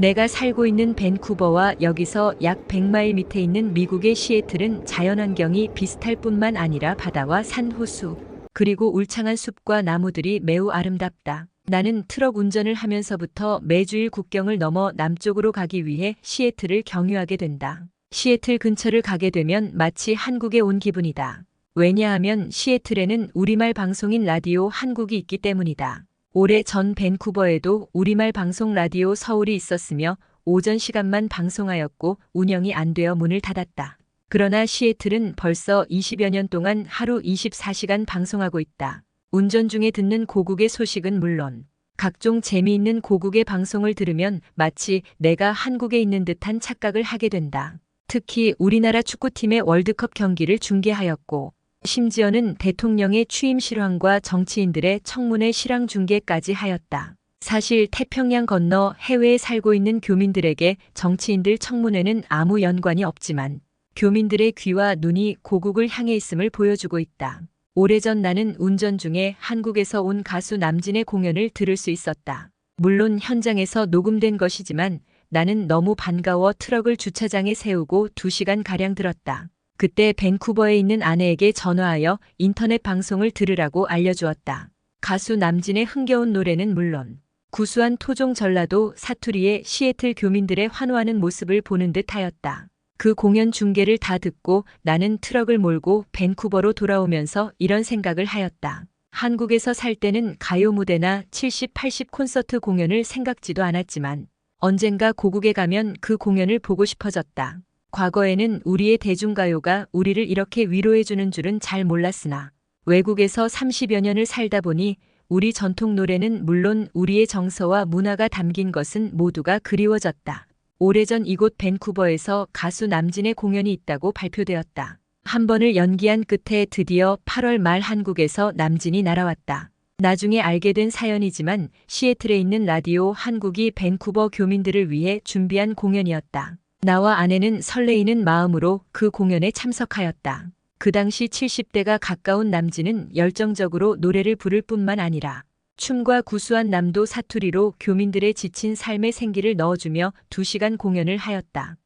내가 살고 있는 밴쿠버와 여기서 약 100마일 밑에 있는 미국의 시애틀은 자연환경이 비슷할 뿐만 아니라 바다와 산, 호수, 그리고 울창한 숲과 나무들이 매우 아름답다. 나는 트럭 운전을 하면서부터 매주일 국경을 넘어 남쪽으로 가기 위해 시애틀을 경유하게 된다. 시애틀 근처를 가게 되면 마치 한국에 온 기분이다. 왜냐하면 시애틀에는 우리말 방송인 라디오 한국이 있기 때문이다. 오래 전 밴쿠버에도 우리말 방송 라디오 서울이 있었으며 오전 시간만 방송하였고 운영이 안 되어 문을 닫았다. 그러나 시애틀은 벌써 20여 년 동안 하루 24시간 방송하고 있다. 운전 중에 듣는 고국의 소식은 물론 각종 재미있는 고국의 방송을 들으면 마치 내가 한국에 있는 듯한 착각을 하게 된다. 특히 우리나라 축구팀의 월드컵 경기를 중계하였고 심지어는 대통령의 취임 실황과 정치인들의 청문회 실황 중계까지 하였다. 사실 태평양 건너 해외에 살고 있는 교민들에게 정치인들 청문회는 아무 연관이 없지만 교민들의 귀와 눈이 고국을 향해 있음을 보여주고 있다. 오래전 나는 운전 중에 한국에서 온 가수 남진의 공연을 들을 수 있었다. 물론 현장에서 녹음된 것이지만 나는 너무 반가워 트럭을 주차장에 세우고 2시간가량 들었다. 그때 밴쿠버에 있는 아내에게 전화하여 인터넷 방송을 들으라고 알려주었다. 가수 남진의 흥겨운 노래는 물론 구수한 토종 전라도 사투리의 시애틀 교민들의 환호하는 모습을 보는 듯 하였다. 그 공연 중계를 다 듣고 나는 트럭을 몰고 밴쿠버로 돌아오면서 이런 생각을 하였다. 한국에서 살 때는 가요 무대나 70, 80 콘서트 공연을 생각지도 않았지만 언젠가 고국에 가면 그 공연을 보고 싶어졌다. 과거에는 우리의 대중가요가 우리를 이렇게 위로해주는 줄은 잘 몰랐으나 외국에서 30여 년을 살다 보니 우리 전통 노래는 물론 우리의 정서와 문화가 담긴 것은 모두가 그리워졌다. 오래전 이곳 밴쿠버에서 가수 남진의 공연이 있다고 발표되었다. 한 번을 연기한 끝에 드디어 8월 말 한국에서 남진이 날아왔다. 나중에 알게 된 사연이지만 시애틀에 있는 라디오 한국이 밴쿠버 교민들을 위해 준비한 공연이었다. 나와 아내는 설레이는 마음으로 그 공연에 참석하였다. 그 당시 70대가 가까운 남진은 열정적으로 노래를 부를 뿐만 아니라 춤과 구수한 남도 사투리로 교민들의 지친 삶에 생기를 넣어주며 2시간 공연을 하였다.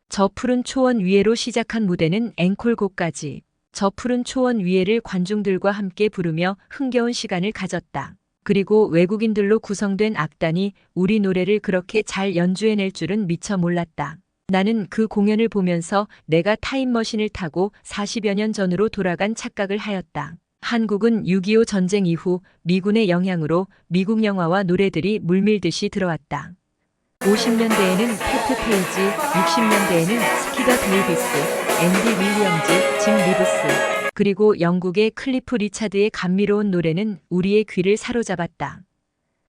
저 푸른 초원 위에로 시작한 무대는 앵콜곡까지 저 푸른 초원 위에를 관중들과 함께 부르며 흥겨운 시간을 가졌다. 그리고 외국인들로 구성된 악단이 우리 노래를 그렇게 잘 연주해낼 줄은 미처 몰랐다. 나는 그 공연을 보면서 내가 타임머신을 타고 40여 년 전으로 돌아간 착각을 하였다. 한국은 6.25 전쟁 이후 미군의 영향으로 미국 영화와 노래들이 물밀듯이 들어왔다. 50년대에는 패트 페이지, 60년대에는 스키더 데이비스, 앤디 윌리엄즈, 짐 리브스, 그리고 영국의 클리프 리차드의 감미로운 노래는 우리의 귀를 사로잡았다.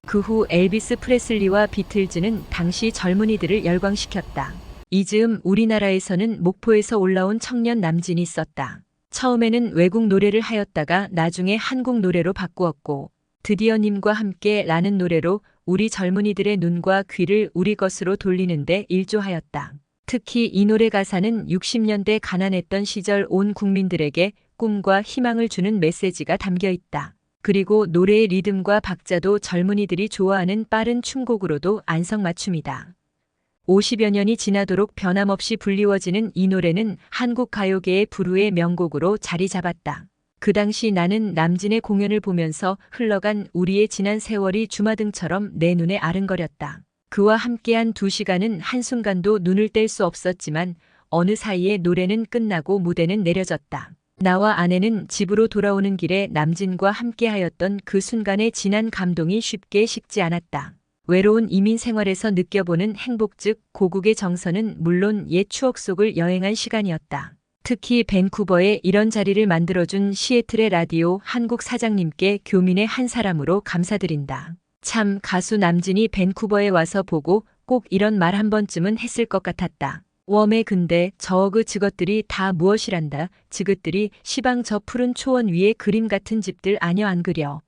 그 후 엘비스 프레슬리와 비틀즈는 당시 젊은이들을 열광시켰다. 이 즈음 우리나라에서는 목포에서 올라온 청년 남진이 있었다. 처음에는 외국 노래를 하였다가 나중에 한국 노래로 바꾸었고 드디어 님과 함께 라는 노래로 우리 젊은이들의 눈과 귀를 우리 것으로 돌리는데 일조하였다. 특히 이 노래 가사는 60년대 가난했던 시절 온 국민들에게 꿈과 희망을 주는 메시지가 담겨 있다. 그리고 노래의 리듬과 박자도 젊은이들이 좋아하는 빠른 춤곡으로도 안성맞춤이다. 50여 년이 지나도록 변함없이 불리워지는 이 노래는 한국 가요계의 불후의 명곡으로 자리 잡았다. 그 당시 나는 남진의 공연을 보면서 흘러간 우리의 지난 세월이 주마등처럼 내 눈에 아른거렸다. 그와 함께한 2시간은 한순간도 눈을 뗄 수 없었지만 어느 사이에 노래는 끝나고 무대는 내려졌다. 나와 아내는 집으로 돌아오는 길에 남진과 함께하였던 그 순간의 진한 감동이 쉽게 식지 않았다. 외로운 이민 생활에서 느껴보는 행복 즉 고국의 정서는 물론 옛 추억 속을 여행한 시간이었다. 특히 밴쿠버에 이런 자리를 만들어준 시애틀의 라디오 한국 사장님께 교민의 한 사람으로 감사드린다. 참 가수 남진이 밴쿠버에 와서 보고 꼭 이런 말 한 번쯤은 했을 것 같았다. 웜에 근데 저그 저것들이 다 무엇이란다. 저것들이 시방 저 푸른 초원 위에 그림 같은 집들 아녀 안 그려.